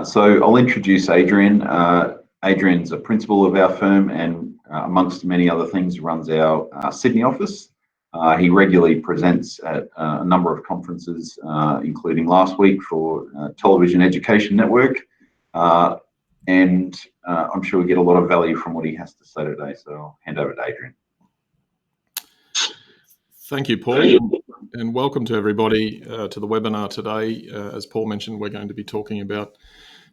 So I'll introduce Adrian. Adrian's a principal of our firm and amongst many other things runs our Sydney office. He regularly presents at a number of conferences, including last week for Television Education Network. And I'm sure we get a lot of value from what he has to say today. So I'll hand over to Adrian. Thank you, Paul, and welcome to everybody to the webinar today. As Paul mentioned, we're going to be talking about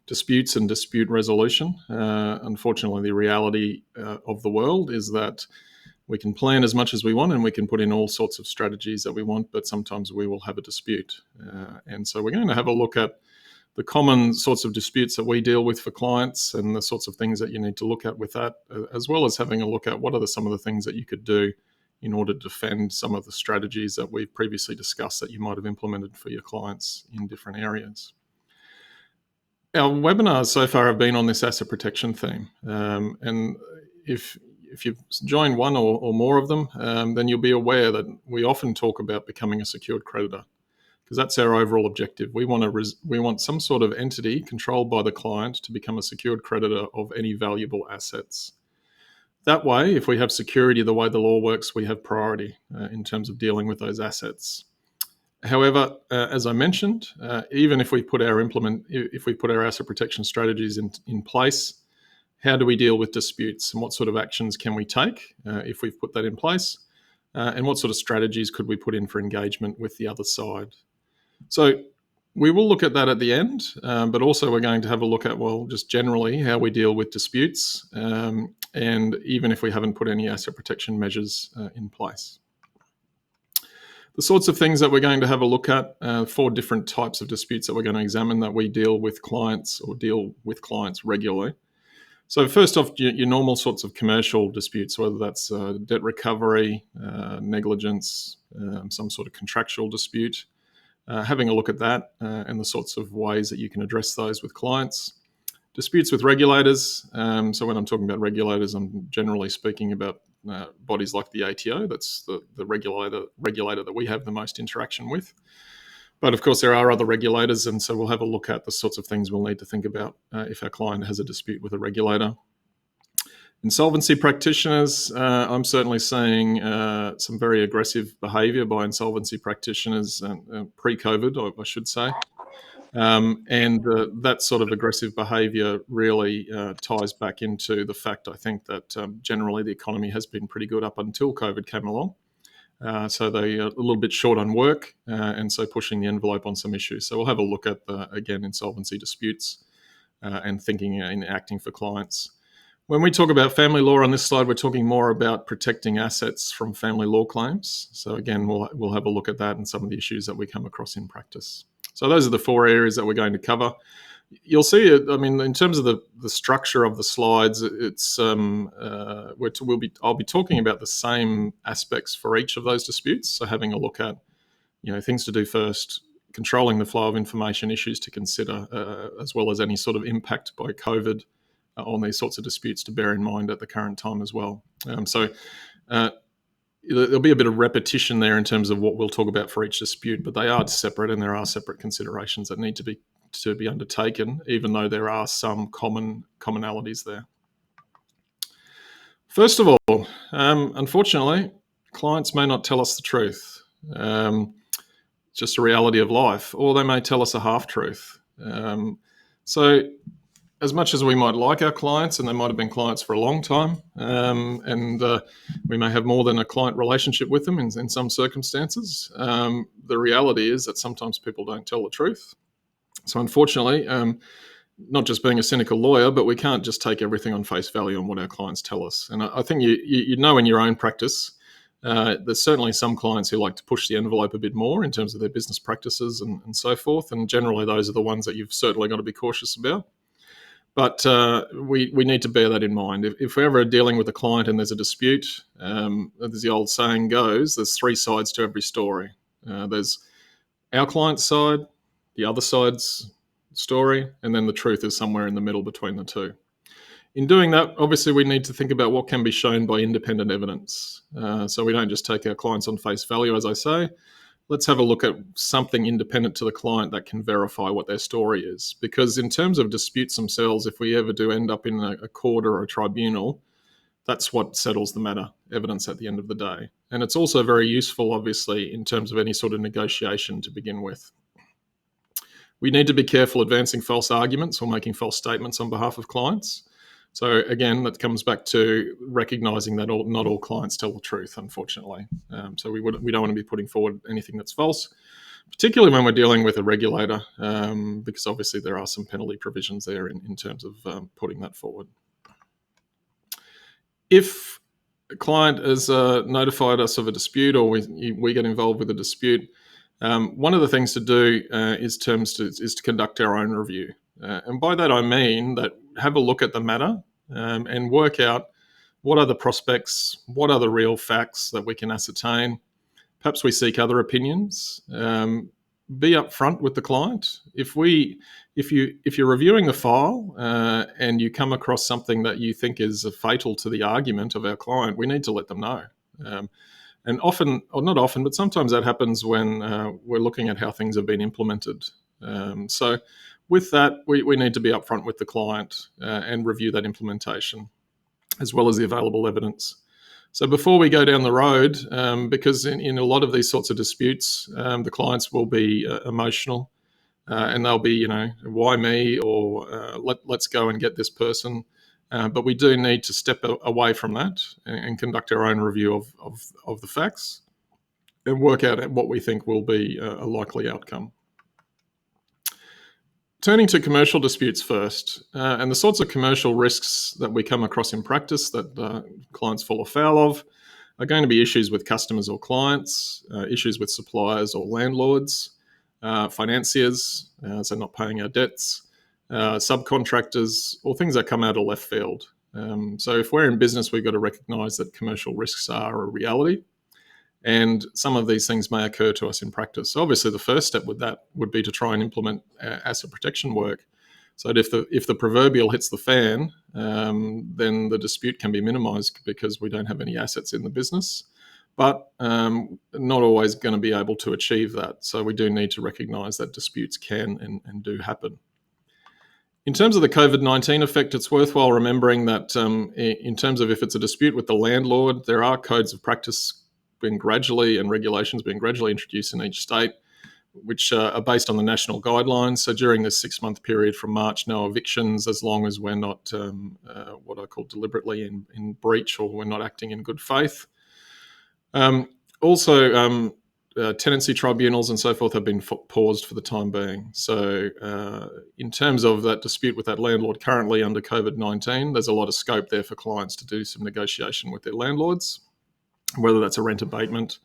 disputes and dispute resolution. Unfortunately, the reality of the world is that we can plan as much as we want and we can put in all sorts of strategies that we want, but sometimes we will have a dispute. And so we're going to have a look at the common sorts of disputes that we deal with for clients and the sorts of things that you need to look at with that, as well as having a look at what are some of the things that you could do in order to defend some of the strategies that we've previously discussed that you might have implemented for your clients in different areas. Our webinars so far have been on this asset protection theme. And if you've joined one or more of them, then you'll be aware that we often talk about becoming a secured creditor, because that's our overall objective. We want some sort of entity controlled by the client to become a secured creditor of any valuable assets. That way, if we have security the way the law works, we have priority in terms of dealing with those assets. However, as I mentioned, even if we put our asset protection strategies in place, how do we deal with disputes and what sort of actions can we take if we've put that in place, and what sort of strategies could we put in for engagement with the other side? So we will look at that at the end, but also we're going to have a look at, well, just generally how we deal with disputes, and even if we haven't put any asset protection measures in place. The sorts of things that we're going to have a look at, 4 different types of disputes that we're going to examine that we deal with clients regularly. So first off, your normal sorts of commercial disputes, whether that's debt recovery, negligence, some sort of contractual dispute, having a look at that and the sorts of ways that you can address those with clients. Disputes with regulators. So when I'm talking about regulators, I'm generally speaking about bodies like the ATO. That's the regulator that we have the most interaction with. But of course, there are other regulators, and so we'll have a look at the sorts of things we'll need to think about if our client has a dispute with a regulator. Insolvency practitioners, I'm certainly seeing some very aggressive behaviour by insolvency practitioners pre-COVID, I should say. And that sort of aggressive behaviour really ties back into the fact, I think, that generally the economy has been pretty good up until COVID came along. So they are a little bit short on work, and so pushing the envelope on some issues. So we'll have a look at, again, insolvency disputes and thinking and acting for clients. When we talk about family law on this slide, we're talking more about protecting assets from family law claims. So again, we'll have a look at that and some of the issues that we come across in practice. So those are the 4 areas that we're going to cover. You'll see it. I mean, in terms of the structure of the slides, it's I'll be talking about the same aspects for each of those disputes. So having a look at, things to do first, controlling the flow of information, issues to consider, as well as any sort of impact by COVID on these sorts of disputes to bear in mind at the current time as well. So there'll be a bit of repetition there in terms of what we'll talk about for each dispute, but they are separate and there are separate considerations that need to be undertaken, even though there are some commonalities there. First of all, unfortunately, clients may not tell us the truth. It's just a reality of life, or they may tell us a half-truth. So as much as we might like our clients, and they might have been clients for a long time, and we may have more than a client relationship with them in some circumstances, the reality is that sometimes people don't tell the truth. So unfortunately, not just being a cynical lawyer, but we can't just take everything on face value on what our clients tell us. And I think you know in your own practice, there's certainly some clients who like to push the envelope a bit more in terms of their business practices and so forth. And generally, those are the ones that you've certainly got to be cautious about. But we need to bear that in mind. If we're ever dealing with a client and there's a dispute, as the old saying goes, there's 3 sides to every story. There's our client's side, the other side's story, and then the truth is somewhere in the middle between the 2. In doing that, obviously, we need to think about what can be shown by independent evidence. So we don't just take our clients on face value, as I say. let's have a look at something independent to the client that can verify what their story is. Because in terms of disputes themselves, if we ever do end up in a court or a tribunal, that's what settles the matter, evidence at the end of the day. And it's also very useful, obviously, in terms of any sort of negotiation to begin with. We need to be careful advancing false arguments or making false statements on behalf of clients. So again, that comes back to recognising that not all clients tell the truth, unfortunately. So we don't want to be putting forward anything that's false, particularly when we're dealing with a regulator, because obviously there are some penalty provisions there in terms of putting that forward. If a client has notified us of a dispute, or we get involved with a dispute, one of the things to do is to conduct our own review. And by that I mean that have a look at the matter and work out what are the prospects, what are the real facts that we can ascertain. Perhaps we seek other opinions. Be upfront with the client. If you're reviewing the file and you come across something that you think is fatal to the argument of our client, we need to let them know. And often, or not often, but sometimes that happens when we're looking at how things have been implemented. So with that, we need to be upfront with the client and review that implementation, as well as the available evidence. So before we go down the road, because in a lot of these sorts of disputes, the clients will be emotional and they'll be, why me? Or let's go and get this person. But we do need to step away from that and conduct our own review of the facts and work out what we think will be a likely outcome. Turning to commercial disputes first, and the sorts of commercial risks that we come across in practice that clients fall afoul of are going to be issues with customers or clients, issues with suppliers or landlords, financiers, so not paying our debts, subcontractors, or things that come out of left field. So if we're in business, we've got to recognise that commercial risks are a reality, and some of these things may occur to us in practice. So obviously, the first step with that would be to try and implement asset protection work, so that if the proverbial hits the fan, then the dispute can be minimised because we don't have any assets in the business. But not always going to be able to achieve that. So we do need to recognise that disputes can and do happen. In terms of the COVID-19 effect, it's worthwhile remembering that in terms of if it's a dispute with the landlord, there are codes of practice being gradually and regulations being gradually introduced in each state, which are based on the national guidelines. So during this 6-month period from March, no evictions as long as we're not what I call deliberately in breach, or we're not acting in good faith. Tenancy tribunals and so forth have been paused for the time being. So in terms of that dispute with that landlord currently under COVID-19, there's a lot of scope there for clients to do some negotiation with their landlords, whether that's a rent abatement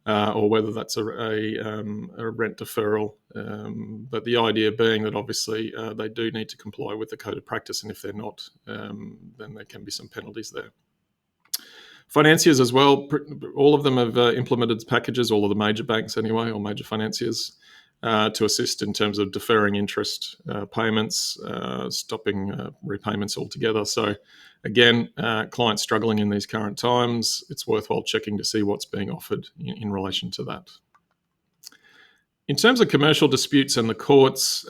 or whether that's a rent deferral. But the idea being that obviously they do need to comply with the code of practice, and if they're not, then there can be some penalties there. Financiers as well, all of them have implemented packages, all of the major banks anyway, or major financiers, to assist in terms of deferring interest payments, stopping repayments altogether. So again, clients struggling in these current times, it's worthwhile checking to see what's being offered in relation to that. In terms of commercial disputes and the courts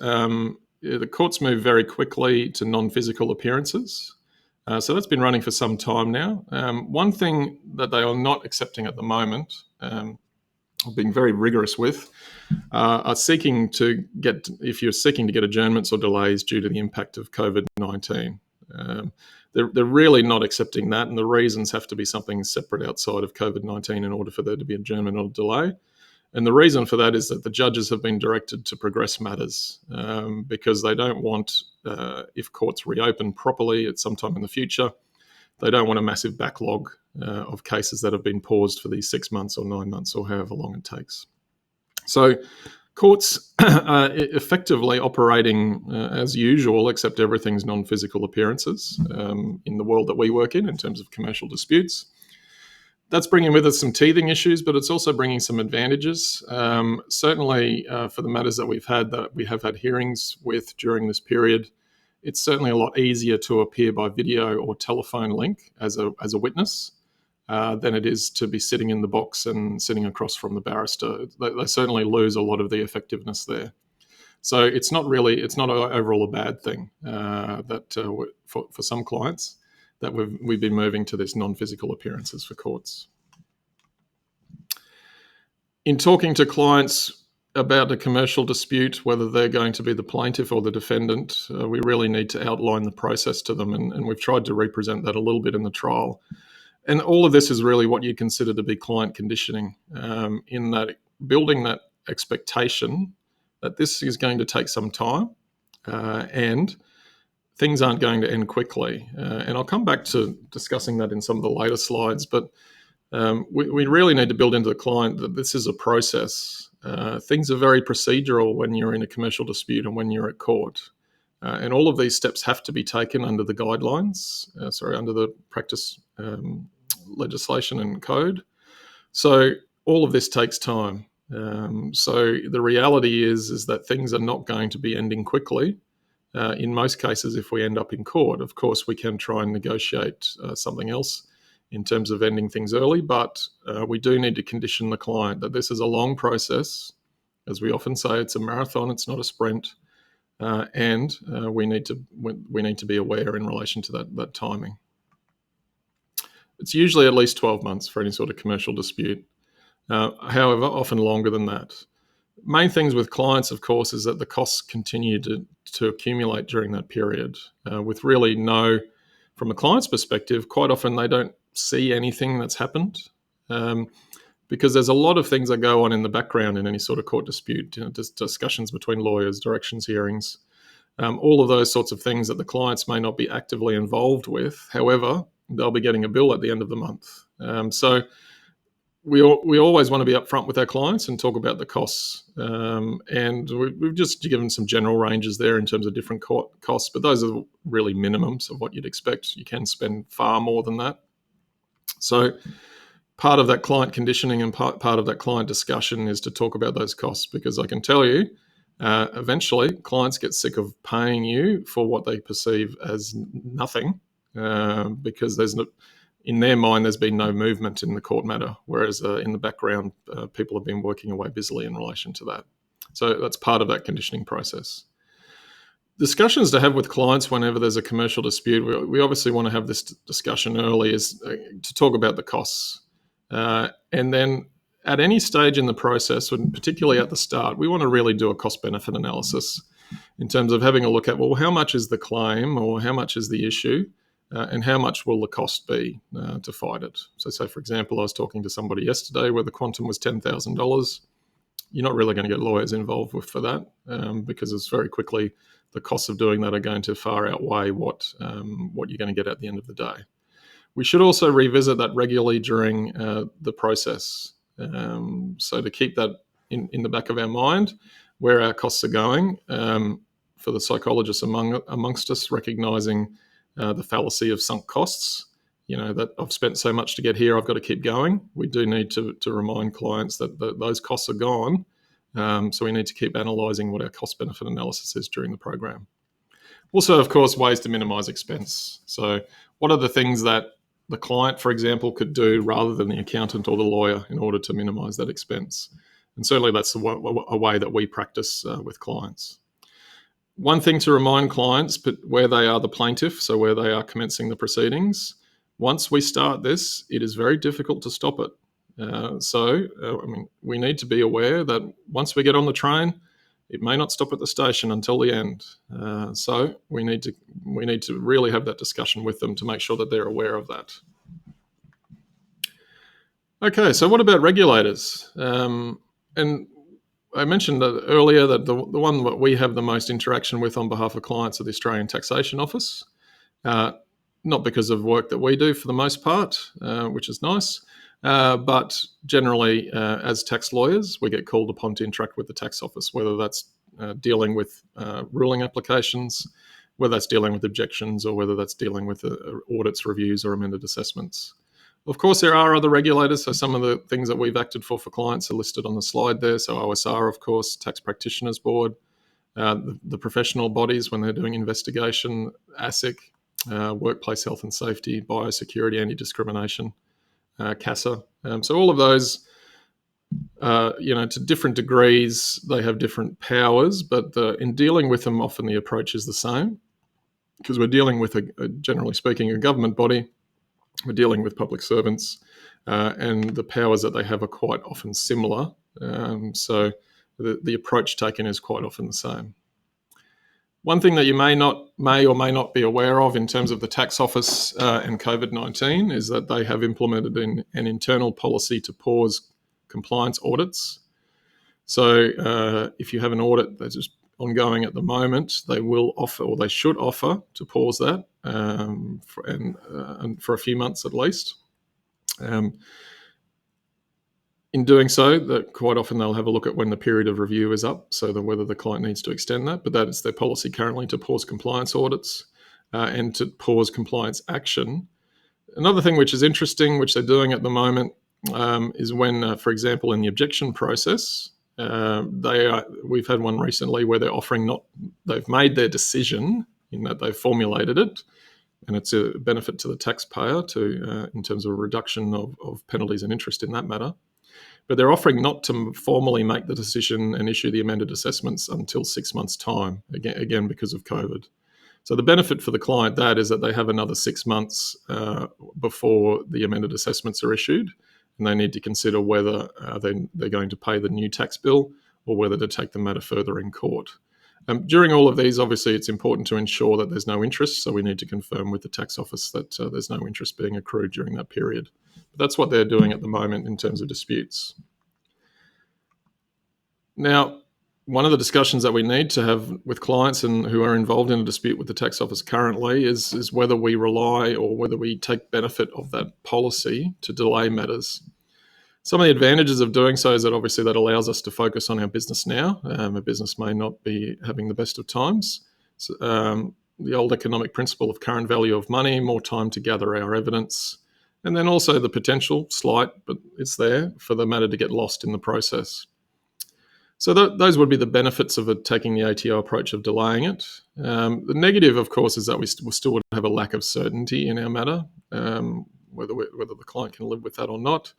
move very quickly to non-physical appearances. So that's been running for some time now. One thing that they are not accepting at the moment, or being very rigorous with, are seeking to get adjournments or delays due to the impact of COVID-19. They're really not accepting that, and the reasons have to be something separate outside of COVID-19 in order for there to be adjournment or delay. And the reason for that is that the judges have been directed to progress matters because they don't want, if courts reopen properly at some time in the future, they don't want a massive backlog of cases that have been paused for these 6 months or 9 months or however long it takes. So courts are effectively operating as usual, except everything's non-physical appearances in the world that we work in terms of commercial disputes. That's bringing with us some teething issues, but it's also bringing some advantages. Certainly for the matters that we have had hearings with during this period, it's certainly a lot easier to appear by video or telephone link as a witness. than it is to be sitting in the box and sitting across from the barrister. They certainly lose a lot of the effectiveness there. So it's not overall a bad thing for some clients that we've been moving to this non-physical appearances for courts. In talking to clients about a commercial dispute, whether they're going to be the plaintiff or the defendant, we really need to outline the process to them, and we've tried to represent that a little bit in the trial. And all of this is really what you consider to be client conditioning, in that building that expectation that this is going to take some time and things aren't going to end quickly. And I'll come back to discussing that in some of the later slides, but we really need to build into the client that this is a process. Things are very procedural when you're in a commercial dispute and when you're at court. And all of these steps have to be taken under the guidelines, under the practice legislation and code. So all of this takes time. So the reality is that things are not going to be ending quickly. In most cases, if we end up in court, of course, we can try and negotiate something else in terms of ending things early, but we do need to condition the client that this is a long process. As we often say, it's a marathon, it's not a sprint, and we need to be aware in relation to that timing. It's usually at least 12 months for any sort of commercial dispute. However, often longer than that. Main things with clients, of course, is that the costs continue to accumulate during that period, with really from a client's perspective, quite often they don't see anything that's happened, because there's a lot of things that go on in the background in any sort of court dispute, discussions between lawyers, directions hearings, all of those sorts of things that the clients may not be actively involved with. However, they'll be getting a bill at the end of the month. So we always want to be upfront with our clients and talk about the costs. And we've just given some general ranges there in terms of different costs, but those are really minimums of what you'd expect. You can spend far more than that. So part of that client conditioning and part of that client discussion is to talk about those costs, because I can tell you, eventually clients get sick of paying you for what they perceive as nothing, because in their mind, there's been no movement in the court matter, whereas in the background, people have been working away busily in relation to that. So that's part of that conditioning process. Discussions to have with clients whenever there's a commercial dispute, we obviously want to have this discussion early, is to talk about the costs. And then at any stage in the process, and particularly at the start, we want to really do a cost-benefit analysis in terms of having a look at, well, how much is the claim, or how much is the issue? And how much will the cost be to fight it? So say, for example, I was talking to somebody yesterday where the quantum was $10,000. You're not really going to get lawyers involved for that, because it's very quickly the costs of doing that are going to far outweigh what you're going to get at the end of the day. We should also revisit that regularly during the process. So to keep that in the back of our mind, where our costs are going, for the psychologists amongst us, recognising the fallacy of sunk costs, that I've spent so much to get here, I've got to keep going. We do need to remind clients that those costs are gone. So we need to keep analysing what our cost-benefit analysis is during the program. Also, of course, ways to minimise expense. So what are the things that the client, for example, could do rather than the accountant or the lawyer in order to minimise that expense? And certainly that's a way that we practice with clients. One thing to remind clients, but where they are the plaintiff, so where they are commencing the proceedings, once we start this, it is very difficult to stop it. We need to be aware that once we get on the train, it may not stop at the station until the end. So we need to really have that discussion with them to make sure that they're aware of that. Okay, so what about regulators? And I mentioned earlier that the one that we have the most interaction with on behalf of clients are the Australian Taxation Office, not because of work that we do for the most part, which is nice, but generally as tax lawyers, we get called upon to interact with the tax office, whether that's dealing with ruling applications, whether that's dealing with objections, or whether that's dealing with audits, reviews, or amended assessments. Of course, there are other regulators, so some of the things that we've acted for clients are listed on the slide there. So OSR, of course, Tax Practitioners Board, the professional bodies when they're doing investigation, ASIC, Workplace Health and Safety, Biosecurity, Anti-Discrimination. CASA. So all of those, to different degrees, they have different powers, but in dealing with them, often the approach is the same, because we're dealing with, generally speaking, a government body. We're dealing with public servants, and the powers that they have are quite often similar. So the approach taken is quite often the same. One thing that you may or may not be aware of in terms of the tax office and COVID-19 is that they have implemented an internal policy to pause compliance audits. So if you have an audit that's just ongoing at the moment, they will offer, or they should offer, to pause that for a few months at least. In doing so, that quite often they'll have a look at when the period of review is up, so that whether the client needs to extend that. But that is their policy currently, to pause compliance audits and to pause compliance action. Another thing which is interesting, which they're doing at the moment, is when, for example, in the objection process, we've had one recently where they've made their decision in that they've formulated it, and it's a benefit to the taxpayer in terms of a reduction of penalties and interest in that matter. But they're offering not to formally make the decision and issue the amended assessments until 6 months' time, again because of COVID. So the benefit for the client is that they have another 6 months before the amended assessments are issued, and they need to consider whether they're going to pay the new tax bill or whether to take the matter further in court. During all of these, obviously, it's important to ensure that there's no interest, so we need to confirm with the tax office that there's no interest being accrued during that period. But that's what they're doing at the moment in terms of disputes. Now, one of the discussions that we need to have with clients and who are involved in a dispute with the tax office currently is whether we rely or whether we take benefit of that policy to delay matters. Some of the advantages of doing so is that obviously that allows us to focus on our business now. A business may not be having the best of times. So, the old economic principle of current value of money, more time to gather our evidence, and then also the potential, slight, but it's there, for the matter to get lost in the process. So those would be the benefits of taking the ATO approach of delaying it. The negative, of course, is that we still would have a lack of certainty in our matter, whether the client can live with that or not.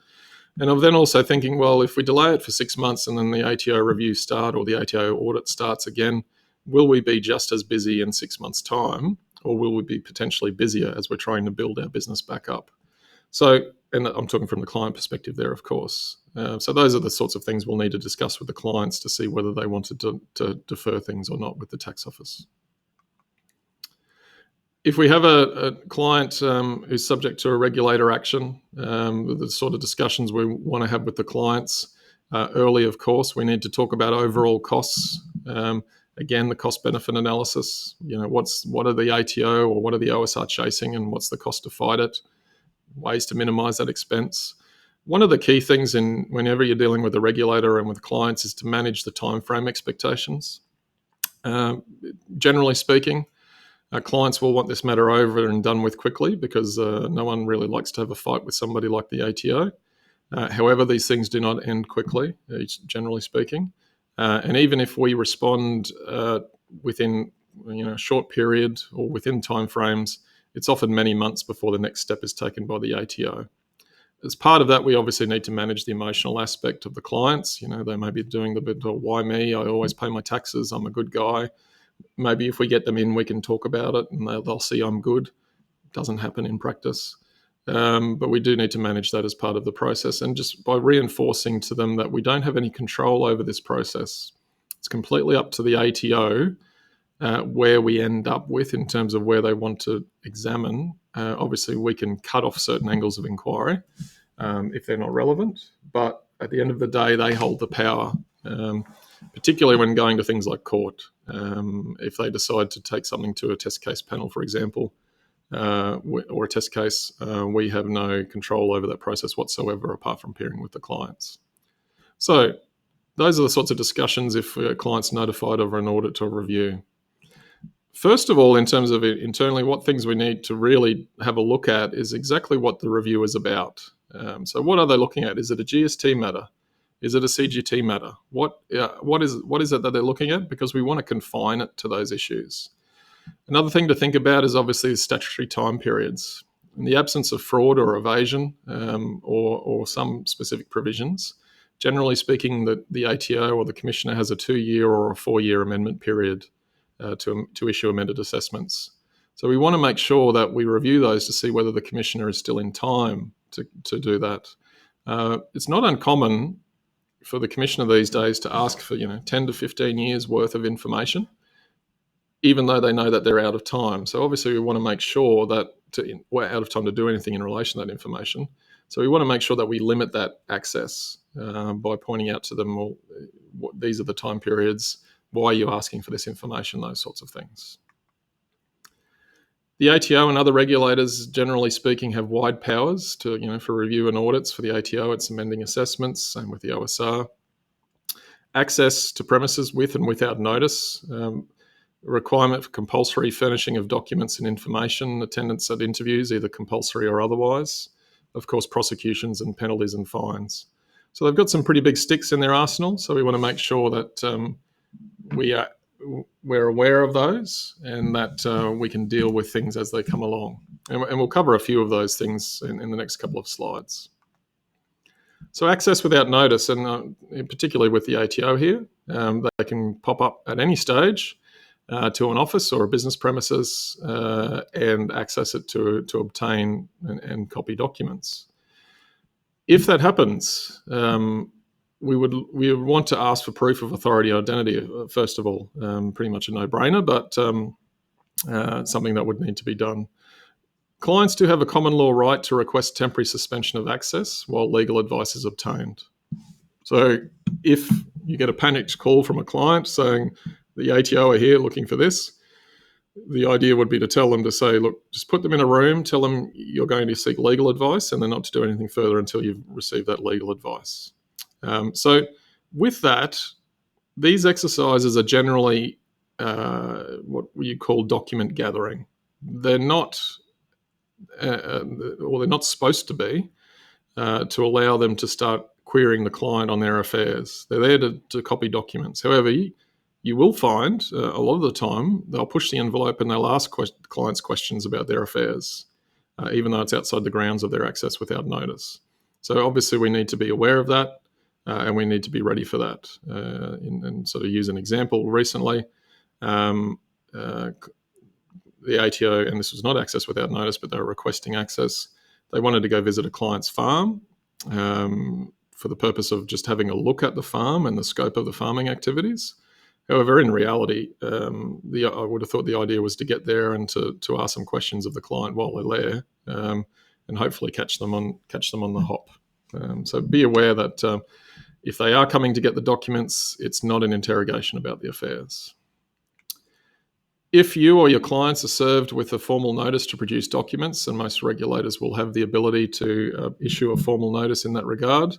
And I'm then also thinking, well, if we delay it for 6 months and then the ATO review or the ATO audit starts again, will we be just as busy in 6 months' time, or will we be potentially busier as we're trying to build our business back up? So, and I'm talking from the client perspective there, of course. So those are the sorts of things we'll need to discuss with the clients to see whether they want to defer things or not with the tax office. If we have a client who's subject to a regulator action, the sort of discussions we want to have with the clients early, of course, we need to talk about overall costs. Again, the cost-benefit analysis. What are the ATO or what are the OSR chasing, and what's the cost to fight it? Ways to minimise that expense. One of the key things whenever you're dealing with a regulator and with clients is to manage the time frame expectations. Generally speaking, clients will want this matter over and done with quickly because no one really likes to have a fight with somebody like the ATO. However, these things do not end quickly, generally speaking. And even if we respond within a short period or within timeframes, it's often many months before the next step is taken by the ATO. As part of that, we obviously need to manage the emotional aspect of the clients. They may be doing the bit of, why me? I always pay my taxes. I'm a good guy. Maybe if we get them in, we can talk about it and they'll see I'm good. It doesn't happen in practice. But we do need to manage that as part of the process. And just by reinforcing to them that we don't have any control over this process, it's completely up to the ATO where we end up with in terms of where they want to examine. Obviously, we can cut off certain angles of inquiry if they're not relevant. But at the end of the day, they hold the power, particularly when going to things like court. If they decide to take something to a test case panel, for example, or a test case, we have no control over that process whatsoever apart from peering with the clients. So those are the sorts of discussions if a client's notified of an audit or review. First of all, in terms of internally, what things we need to really have a look at is exactly what the review is about. So what are they looking at? Is it a GST matter? Is it a CGT matter? What is it that they're looking at? Because we want to confine it to those issues. Another thing to think about is obviously statutory time periods. In the absence of fraud or evasion or some specific provisions, generally speaking, the ATO or the Commissioner has a 2-year or a 4-year amendment period to issue amended assessments. So we want to make sure that we review those to see whether the Commissioner is still in time to do that. It's not uncommon for the Commissioner these days to ask for 10 to 15 years worth of information, even though they know that they're out of time. So obviously we want to make sure that we're out of time to do anything in relation to that information. So we want to make sure that we limit that access by pointing out to them, well, these are the time periods, why are you asking for this information, those sorts of things. The ATO and other regulators, generally speaking, have wide powers for review and audits. For the ATO, it's amending assessments, same with the OSR. Access to premises with and without notice, requirement for compulsory furnishing of documents and information, attendance at interviews, either compulsory or otherwise, of course, prosecutions and penalties and fines. So they've got some pretty big sticks in their arsenal, so we want to make sure that we're aware of those and that we can deal with things as they come along. And we'll cover a few of those things in the next couple of slides. So access without notice, and particularly with the ATO here, they can pop up at any stage to an office or a business premises and access it to obtain and copy documents. If that happens, we would want to ask for proof of authority or identity, first of all. Pretty much a no-brainer, but something that would need to be done. Clients do have a common law right to request temporary suspension of access while legal advice is obtained. So if you get a panicked call from a client saying the ATO are here looking for this, the idea would be to tell them to say, look, just put them in a room, tell them you're going to seek legal advice, and then not to do anything further until you've received that legal advice. So with that, these exercises are generally what you call document gathering. They're not, or they're not supposed to be, to allow them to start querying the client on their affairs. They're there to copy documents. However, you will find a lot of the time they'll push the envelope and they'll ask clients questions about their affairs, even though it's outside the grounds of their access without notice. So obviously we need to be aware of that and we need to be ready for that. And sort of use an example recently, the ATO, and this was not access without notice, but they were requesting access. They wanted to go visit a client's farm for the purpose of just having a look at the farm and the scope of the farming activities. However, in reality, I would have thought the idea was to get there and to ask some questions of the client while they're there, and hopefully catch them on the hop. So be aware that if they are coming to get the documents, it's not an interrogation about the affairs. If you or your clients are served with a formal notice to produce documents, and most regulators will have the ability to issue a formal notice in that regard,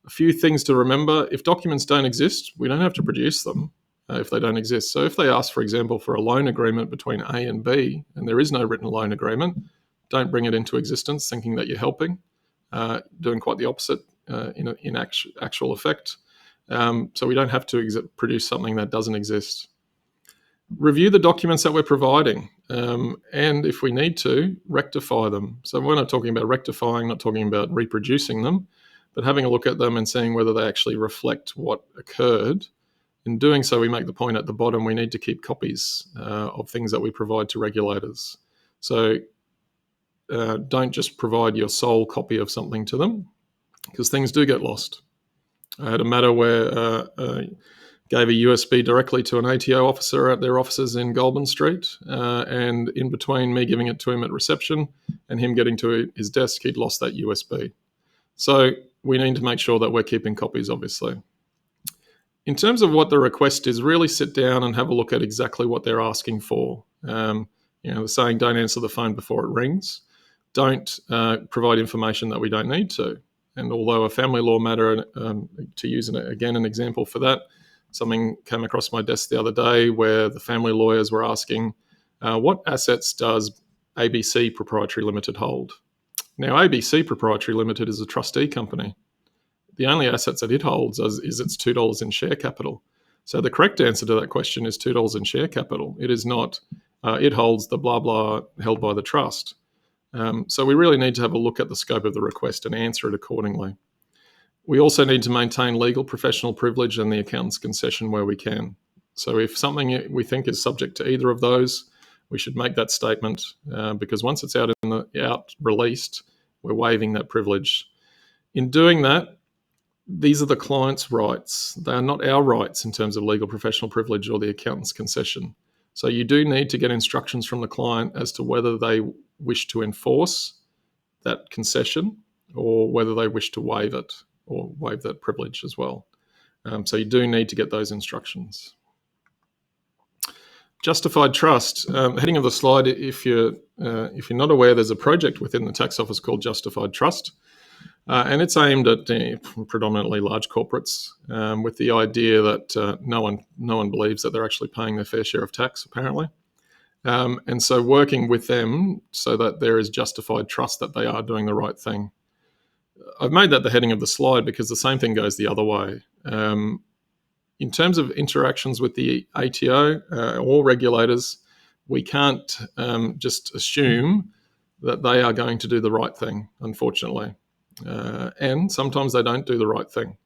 a few things to remember: if documents don't exist, we don't have to produce them. If they don't exist. So if they ask, for example, for a loan agreement between A and B, and there is no written loan agreement, don't bring it into existence thinking that you're helping, doing quite the opposite in actual effect. So we don't have to produce something that doesn't exist. Review the documents that we're providing, and if we need to, rectify them. So we're not talking about rectifying, not talking about reproducing them, but having a look at them and seeing whether they actually reflect what occurred. In doing so, we make the point at the bottom, we need to keep copies of things that we provide to regulators. So don't just provide your sole copy of something to them, because things do get lost. I had a matter where gave a USB directly to an ATO officer at their offices in Goulburn Street, and in between me giving it to him at reception and him getting to his desk, he'd lost that USB. So we need to make sure that we're keeping copies, obviously. In terms of what the request is, really sit down and have a look at exactly what they're asking for. The saying, don't answer the phone before it rings. Don't provide information that we don't need to. And although a family law matter, to use an example for that, something came across my desk the other day where the family lawyers were asking, what assets does ABC Proprietary Limited hold? Now, ABC Proprietary Limited is a trustee company. The only assets that it holds is its $2 in share capital. So the correct answer to that question is $2 in share capital. It is not, it holds the blah, blah held by the trust. So we really need to have a look at the scope of the request and answer it accordingly. We also need to maintain legal professional privilege and the accountant's concession where we can. So if something we think is subject to either of those, we should make that statement, because once it's out released, we're waiving that privilege. In doing that, these are the client's rights. They are not our rights in terms of legal professional privilege or the accountant's concession. So you do need to get instructions from the client as to whether they wish to enforce that concession or whether they wish to waive it or waive that privilege as well. So you do need to get those instructions. Justified trust. Heading of the slide, if you're not aware, there's a project within the tax office called Justified Trust. And it's aimed at predominantly large corporates, with the idea that no one believes that they're actually paying their fair share of tax, apparently. And so working with them so that there is justified trust that they are doing the right thing. I've made that the heading of the slide because the same thing goes the other way. In terms of interactions with the ATO or regulators, we can't just assume that they are going to do the right thing, unfortunately. And sometimes they don't do the right thing.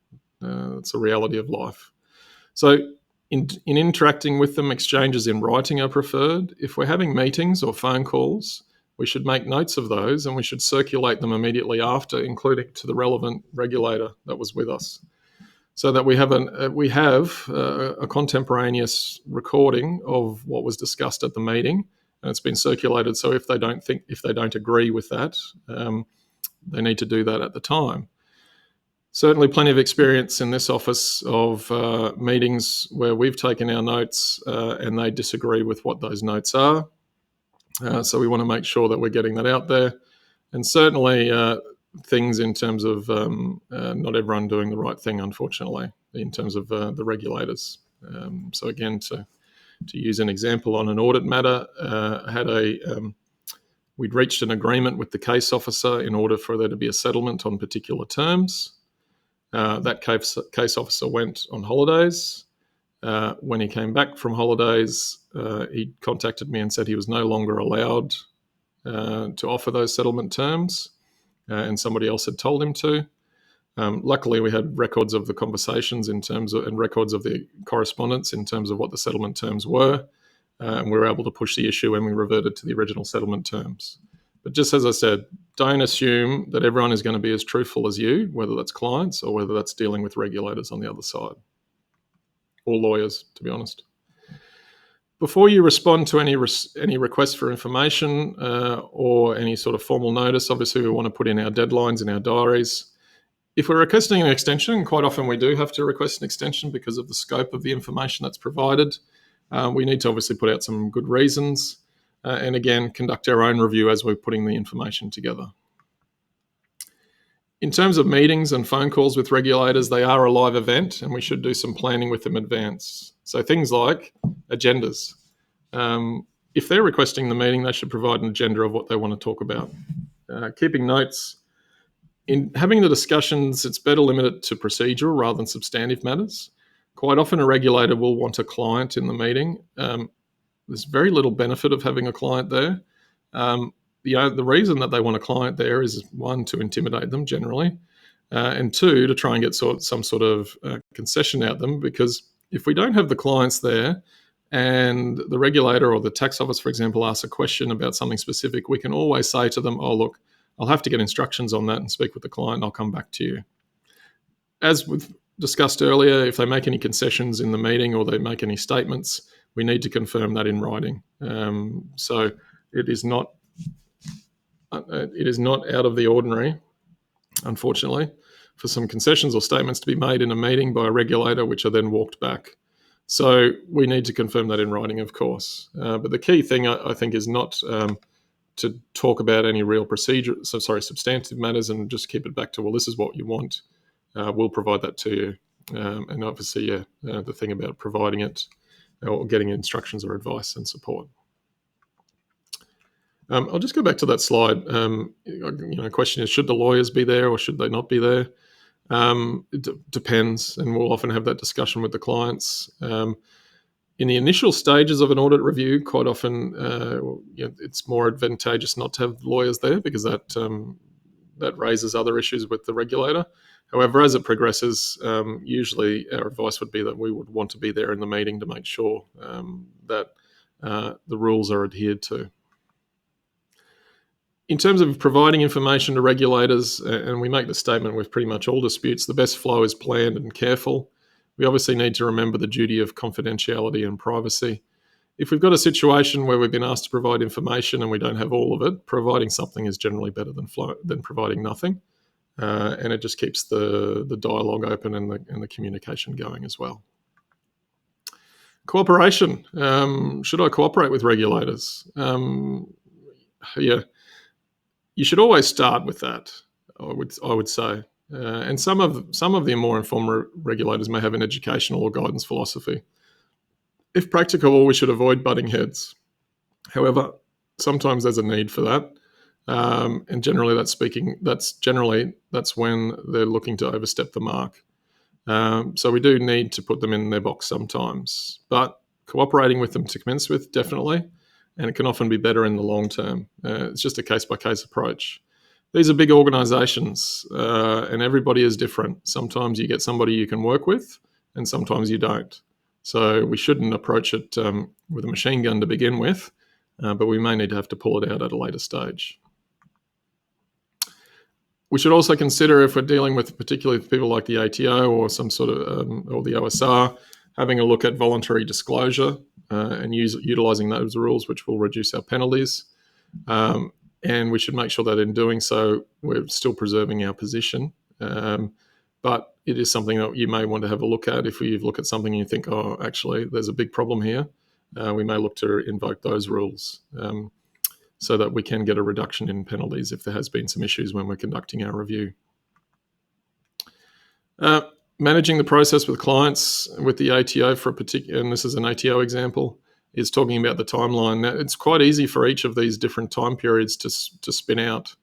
It's a reality of life. So in interacting with them, exchanges in writing are preferred. If we're having meetings or phone calls, we should make notes of those and we should circulate them immediately after, including to the relevant regulator that was with us, so that we have a contemporaneous recording of what was discussed at the meeting, and it's been circulated. So if they don't agree with that, they need to do that at the time. Certainly plenty of experience in this office of meetings where we've taken our notes and they disagree with what those notes are. So we want to make sure that we're getting that out there. And certainly things in terms of not everyone doing the right thing, unfortunately, in terms of the regulators. So again, to use an example on an audit matter, we'd reached an agreement with the case officer in order for there to be a settlement on particular terms. That case officer went on holidays. When he came back from holidays, he contacted me and said he was no longer allowed to offer those settlement terms, and somebody else had told him to. Luckily, we had records of the conversations and records of the correspondence in terms of what the settlement terms were, and we were able to push the issue and we reverted to the original settlement terms. But just as I said, don't assume that everyone is going to be as truthful as you, whether that's clients or whether that's dealing with regulators on the other side, or lawyers, to be honest. Before you respond to any request for information or any sort of formal notice, obviously we want to put in our deadlines in our diaries. If we're requesting an extension, and quite often we do have to request an extension because of the scope of the information that's provided, we need to obviously put out some good reasons and again, conduct our own review as we're putting the information together. In terms of meetings and phone calls with regulators, they are a live event and we should do some planning with them in advance. So things like agendas. If they're requesting the meeting, they should provide an agenda of what they want to talk about. Keeping notes. In having the discussions, it's better limited to procedural rather than substantive matters. Quite often a regulator will want a client in the meeting. There's very little benefit of having a client there. The reason that they want a client there is, one, to intimidate them generally, and two, to try and get some sort of concession out them, because if we don't have the clients there and the regulator or the tax office, for example, asks a question about something specific, we can always say to them, oh, look, I'll have to get instructions on that and speak with the client and I'll come back to you. As we've discussed earlier, if they make any concessions in the meeting or they make any statements, we need to confirm that in writing. So it is not out of the ordinary, unfortunately, for some concessions or statements to be made in a meeting by a regulator, which are then walked back. So we need to confirm that in writing, of course. But the key thing, I think, is not to talk about any real substantive matters and just keep it back to, well, this is what you want. We'll provide that to you. And obviously, the thing about providing it or getting instructions or advice and support. I'll just go back to that slide. Question is, should the lawyers be there or should they not be there? It depends, and we'll often have that discussion with the clients. In the initial stages of an audit review, quite often it's more advantageous not to have lawyers there because that raises other issues with the regulator. However, as it progresses, usually our advice would be that we would want to be there in the meeting to make sure that the rules are adhered to. In terms of providing information to regulators, and we make the statement with pretty much all disputes, the best flow is planned and careful. We obviously need to remember the duty of confidentiality and privacy. If we've got a situation where we've been asked to provide information and we don't have all of it, providing something is generally better than providing nothing. And it just keeps the dialogue open and the communication going as well. Cooperation. Should I cooperate with regulators? Yeah, you should always start with that. I would say, and some of the more informed regulators may have an educational or guidance philosophy. If practicable, we should avoid butting heads. However, sometimes there's a need for that. And generally, that's when they're looking to overstep the mark. So we do need to put them in their box sometimes, but cooperating with them to commence with, definitely, and it can often be better in the long term. It's just a case-by-case approach. These are big organisations, and everybody is different. Sometimes you get somebody you can work with, and sometimes you don't. So we shouldn't approach it with a machine gun to begin with, but we may need to have to pull it out at a later stage. We should also consider, if we're dealing with particularly people like the ATO or some sort of or the OSR, having a look at voluntary disclosure and utilising those rules, which will reduce our penalties. And we should make sure that in doing so, we're still preserving our position. But it is something that you may want to have a look at. If you look at something and you think, oh, actually, there's a big problem here, we may look to invoke those rules so that we can get a reduction in penalties if there has been some issues when we're conducting our review. Managing the process with clients with the ATO for a particular, and this is an ATO example, is talking about the timeline. Now, it's quite easy for each of these different time periods to spin out.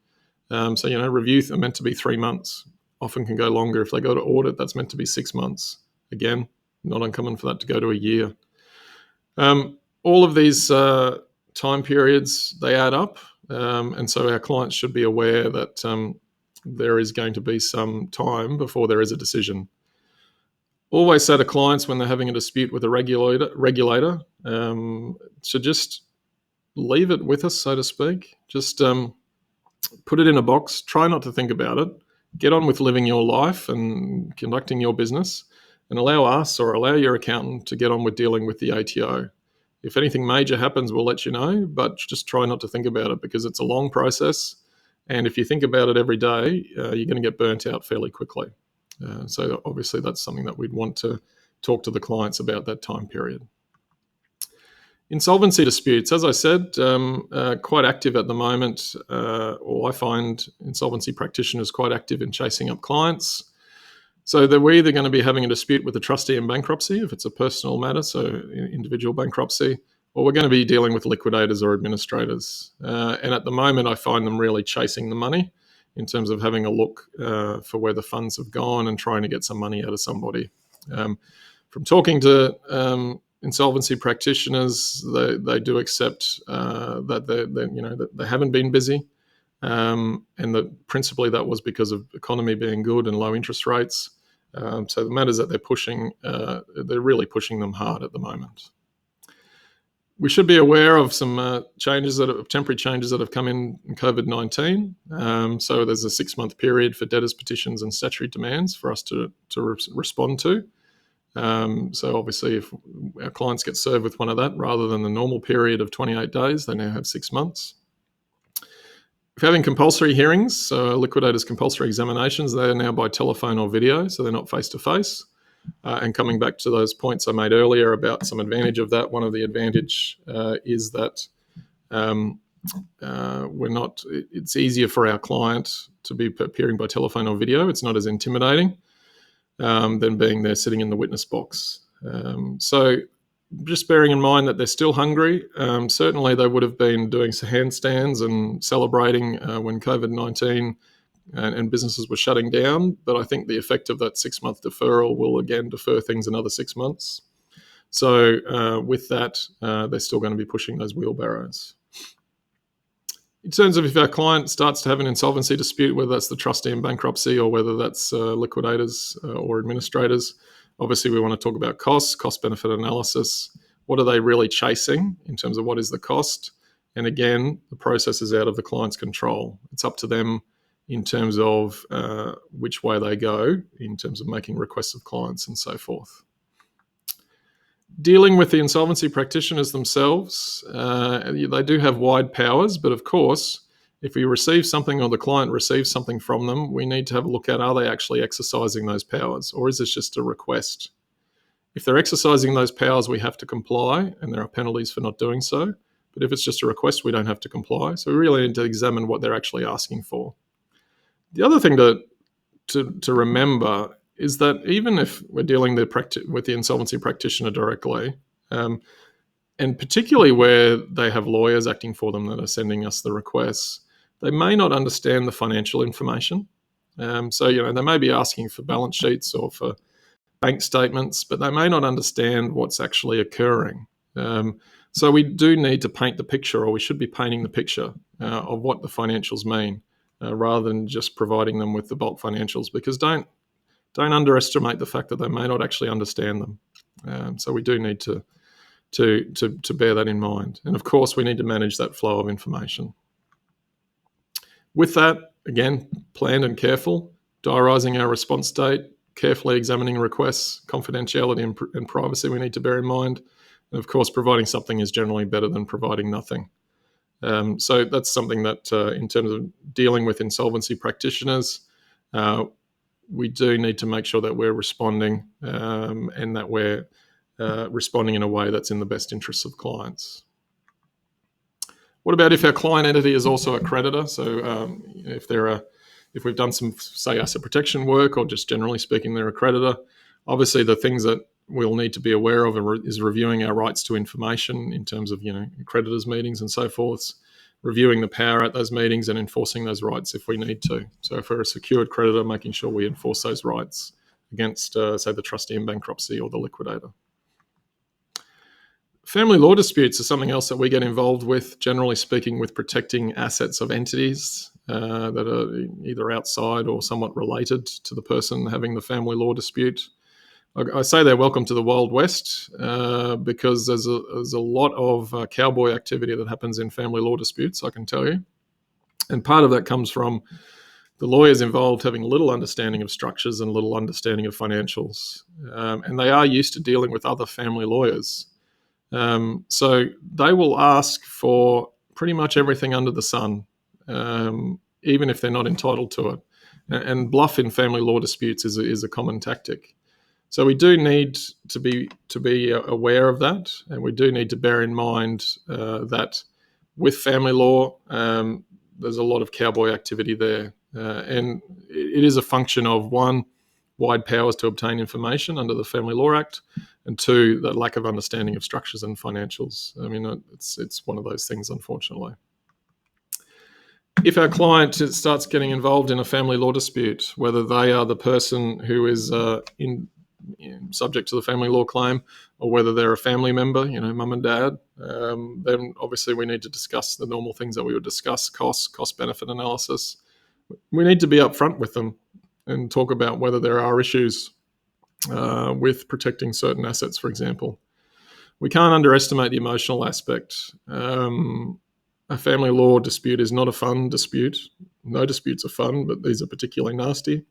So, reviews are meant to be 3 months, often can go longer. If they go to audit, that's meant to be 6 months. Again, not uncommon for that to go to a year. All of these time periods, they add up. And so our clients should be aware that there is going to be some time before there is a decision. Always say to clients when they're having a dispute with a regulator to just leave it with us, so to speak. Just put it in a box. Try not to think about it. Get on with living your life and conducting your business, and allow us or allow your accountant to get on with dealing with the ATO. If anything major happens, we'll let you know, but just try not to think about it because it's a long process. And if you think about it every day, you're going to get burnt out fairly quickly. So obviously that's something that we'd want to talk to the clients about, that time period. Insolvency disputes, as I said, quite active at the moment, or I find insolvency practitioners quite active in chasing up clients. So we're either going to be having a dispute with the trustee in bankruptcy, if it's a personal matter, so individual bankruptcy, or we're going to be dealing with liquidators or administrators. And at the moment, I find them really chasing the money in terms of having a look for where the funds have gone and trying to get some money out of somebody. From talking to insolvency practitioners, they do accept that that they haven't been busy, and that principally that was because of the economy being good and low interest rates. So the matters that they're pushing, they're really pushing them hard at the moment. We should be aware of some temporary changes that have come in COVID-19. So there's a 6-month period for debtors' petitions and statutory demands for us to respond to. So obviously, if our clients get served with one of that, rather than the normal period of 28 days, they now have 6 months. If having compulsory hearings, so liquidators' compulsory examinations, they are now by telephone or video, so they're not face-to-face. And coming back to those points I made earlier about some advantage of that, one of the advantage is that it's easier for our client to be appearing by telephone or video. It's not as intimidating than being there sitting in the witness box. So just bearing in mind that they're still hungry. Certainly they would have been doing handstands and celebrating when COVID-19 and businesses were shutting down. But I think the effect of that 6-month deferral will again defer things another 6 months. So with that, they're still going to be pushing those wheelbarrows. In terms of if our client starts to have an insolvency dispute, whether that's the trustee in bankruptcy or whether that's liquidators or administrators, obviously we want to talk about costs, cost-benefit analysis. What are they really chasing in terms of what is the cost? And again, the process is out of the client's control. It's up to them in terms of which way they go in terms of making requests of clients and so forth. Dealing with the insolvency practitioners themselves, they do have wide powers, but of course, if we receive something or the client receives something from them, we need to have a look at, are they actually exercising those powers, or is this just a request? If they're exercising those powers, we have to comply, and there are penalties for not doing so. But if it's just a request, we don't have to comply. So we really need to examine what they're actually asking for. The other thing to remember is that even if we're dealing with the insolvency practitioner directly, and particularly where they have lawyers acting for them that are sending us the requests, they may not understand the financial information. So they may be asking for balance sheets or for bank statements, but they may not understand what's actually occurring. So we do need to paint the picture, or we should be painting the picture of what the financials mean, rather than just providing them with the bulk financials, because don't underestimate the fact that they may not actually understand them. So we do need to bear that in mind. And of course, we need to manage that flow of information. With that, again, planned and careful, diarising our response date, carefully examining requests, confidentiality and privacy we need to bear in mind. And of course, providing something is generally better than providing nothing. So that's something that in terms of dealing with insolvency practitioners, we do need to make sure that we're responding and that we're responding in a way that's in the best interests of clients. What about if our client entity is also a creditor? So if we've done some, say, asset protection work, or just generally speaking, they're a creditor, obviously the things that we'll need to be aware of is reviewing our rights to information in terms of creditors meetings and so forth, reviewing the power at those meetings and enforcing those rights if we need to. So if we're a secured creditor, making sure we enforce those rights against, say, the trustee in bankruptcy or the liquidator. Family law disputes are something else that we get involved with, generally speaking, with protecting assets of entities that are either outside or somewhat related to the person having the family law dispute. I say they're welcome to the Wild West because there's a lot of cowboy activity that happens in family law disputes, I can tell you. And part of that comes from the lawyers involved having little understanding of structures and little understanding of financials. And they are used to dealing with other family lawyers. So they will ask for pretty much everything under the sun, even if they're not entitled to it. And bluff in family law disputes is a common tactic. So we do need to be aware of that, and we do need to bear in mind that with family law, there's a lot of cowboy activity there, and it is a function of, one, wide powers to obtain information under the Family Law Act, and two, the lack of understanding of structures and financials. I mean, it's one of those things, unfortunately. If our client starts getting involved in a family law dispute, whether they are the person who is subject to the family law claim, or whether they're a family member, mum and dad, then obviously we need to discuss the normal things that we would discuss: cost-benefit analysis. We need to be upfront with them and talk about whether there are issues with protecting certain assets, for example. We can't underestimate the emotional aspect. A family law dispute is not a fun dispute. No disputes are fun, but these are particularly nasty.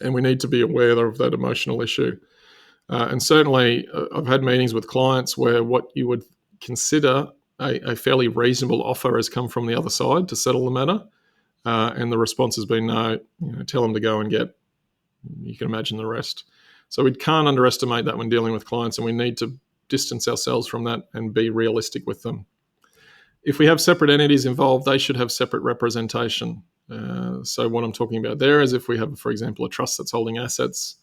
And we need to be aware of that emotional issue. And certainly, I've had meetings with clients where what you would consider a fairly reasonable offer has come from the other side to settle the matter. And the response has been, no, tell them to go and get, you can imagine the rest. So we can't underestimate that when dealing with clients, and we need to distance ourselves from that and be realistic with them. If we have separate entities involved, they should have separate representation. So what I'm talking about there is if we have, for example, a trust that's holding assets,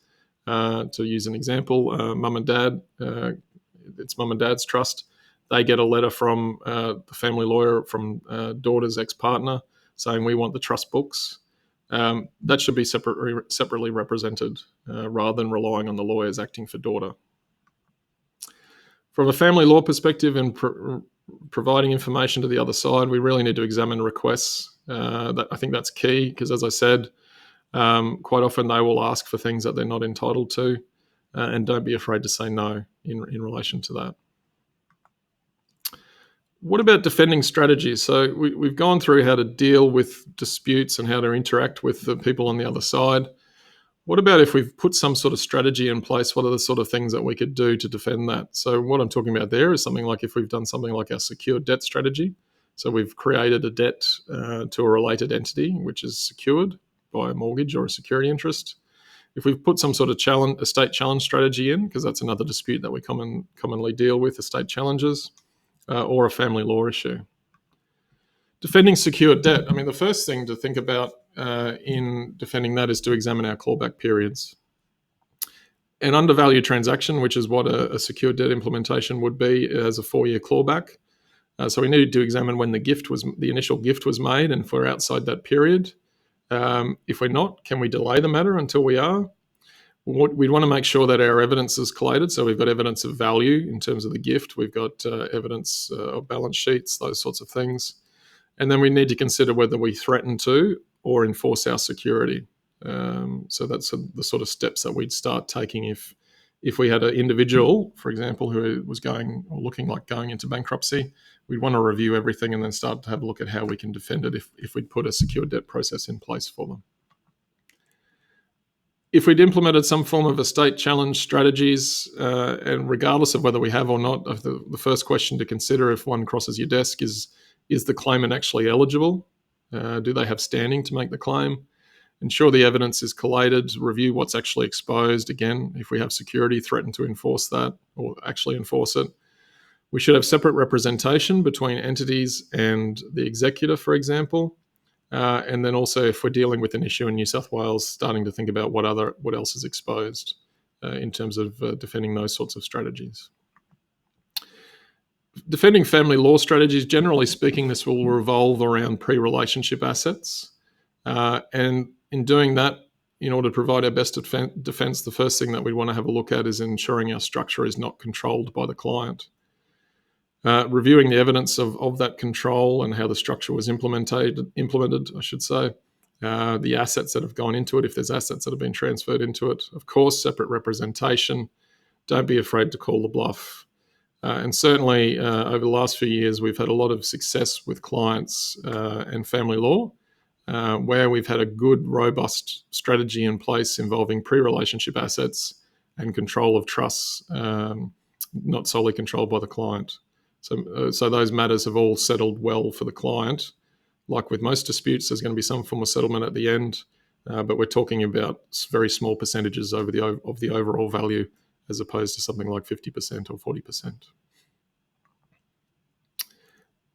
to use an example, mum and dad, it's mum and dad's trust. They get a letter from the family lawyer, from daughter's ex-partner, saying we want the trust books. That should be separately represented rather than relying on the lawyers acting for daughter. From a family law perspective and providing information to the other side, we really need to examine requests. I think that's key because, as I said, quite often they will ask for things that they're not entitled to, and don't be afraid to say no in relation to that. What about defending strategies? So we've gone through how to deal with disputes and how to interact with the people on the other side. What about if we've put some sort of strategy in place? What are the sort of things that we could do to defend that? So what I'm talking about there is something like if we've done something like our secured debt strategy. So we've created a debt to a related entity, which is secured by a mortgage or a security interest. If we've put some sort of estate challenge strategy in, because that's another dispute that we commonly deal with, estate challenges, or a family law issue. Defending secured debt. I mean, the first thing to think about in defending that is to examine our clawback periods. An undervalued transaction, which is what a secured debt implementation would be, has a 4-year clawback. So we needed to examine when the initial gift was made, and if we're outside that period. If we're not, can we delay the matter until we are? We'd want to make sure that our evidence is collated. So we've got evidence of value in terms of the gift. We've got evidence of balance sheets, those sorts of things. And then we need to consider whether we threaten to or enforce our security. So that's the sort of steps that we'd start taking if we had an individual, for example, who was looking like going into bankruptcy. We'd want to review everything and then start to have a look at how we can defend it if we'd put a secured debt process in place for them. If we'd implemented some form of estate challenge strategies, and regardless of whether we have or not, the first question to consider if one crosses your desk is the claimant actually eligible? Do they have standing to make the claim? Ensure the evidence is collated, review what's actually exposed. Again, if we have security, threaten to enforce that or actually enforce it. We should have separate representation between entities and the executor, for example. And then also, if we're dealing with an issue in New South Wales, starting to think about what else is exposed in terms of defending those sorts of strategies. Defending family law strategies, generally speaking, this will revolve around pre-relationship assets. And in doing that, in order to provide our best defence, the first thing that we want to have a look at is ensuring our structure is not controlled by the client. Reviewing the evidence of that control and how the structure was implemented, I should say. The assets that have gone into it, if there's assets that have been transferred into it. Of course, separate representation. Don't be afraid to call the bluff. And certainly over the last few years, we've had a lot of success with clients and family law, where we've had a good, robust strategy in place involving pre-relationship assets and control of trusts, not solely controlled by the client. So those matters have all settled well for the client. Like with most disputes, there's going to be some form of settlement at the end, but we're talking about very small percentages of the overall value, as opposed to something like 50% or 40%.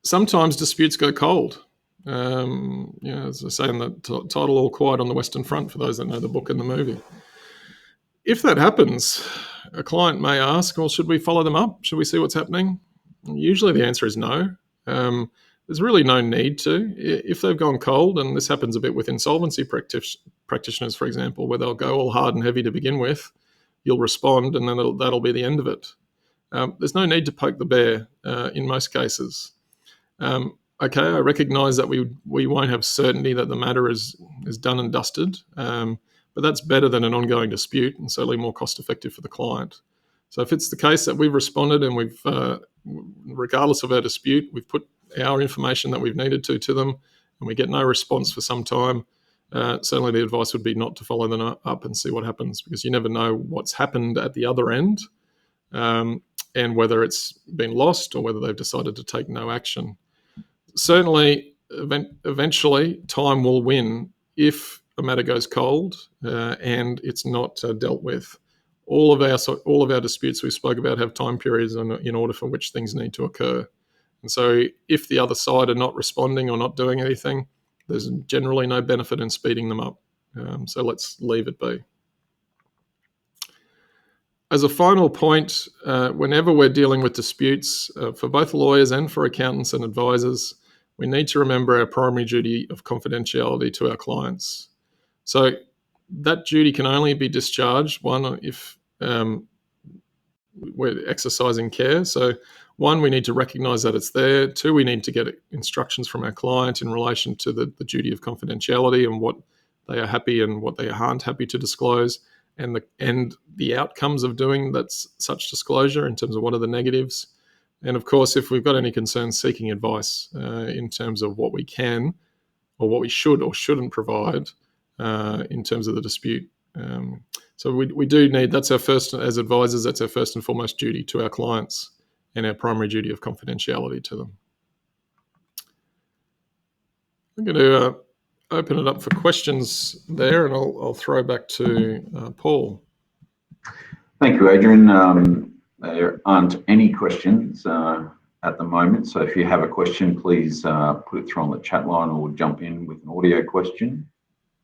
Sometimes disputes go cold. As I say in the title, All Quiet on the Western Front, for those that know the book and the movie. If that happens, a client may ask, well, should we follow them up? Should we see what's happening? Usually the answer is no. There's really no need to. If they've gone cold, and this happens a bit with insolvency practitioners, for example, where they'll go all hard and heavy to begin with, you'll respond, and then that'll be the end of it. There's no need to poke the bear in most cases. Okay, I recognise that we won't have certainty that the matter is done and dusted, but that's better than an ongoing dispute and certainly more cost-effective for the client. So if it's the case that we've responded and we've, regardless of our dispute, we've put our information that we've needed to them, and we get no response for some time, certainly the advice would be not to follow them up and see what happens, because you never know what's happened at the other end, and whether it's been lost or whether they've decided to take no action. Certainly, eventually, time will win if a matter goes cold and it's not dealt with. All of our disputes we spoke about have time periods in order for which things need to occur. And so if the other side are not responding or not doing anything, there's generally no benefit in speeding them up. So let's leave it be. As a final point, whenever we're dealing with disputes, for both lawyers and for accountants and advisors, we need to remember our primary duty of confidentiality to our clients. So that duty can only be discharged, one, if we're exercising care. So, one, we need to recognise that it's there. Two, we need to get instructions from our client in relation to the duty of confidentiality and what they are happy and what they aren't happy to disclose, and the outcomes of doing such disclosure in terms of what are the negatives. And of course, if we've got any concerns, seeking advice in terms of what we can or what we should or shouldn't provide in terms of the dispute. So we do need, that's our first, as advisors, that's our first and foremost duty to our clients and our primary duty of confidentiality to them. I'm going to open it up for questions there, and I'll throw back to Paul. Thank you, Adrian. There aren't any questions at the moment, so if you have a question, please put it through on the chat line or jump in with an audio question.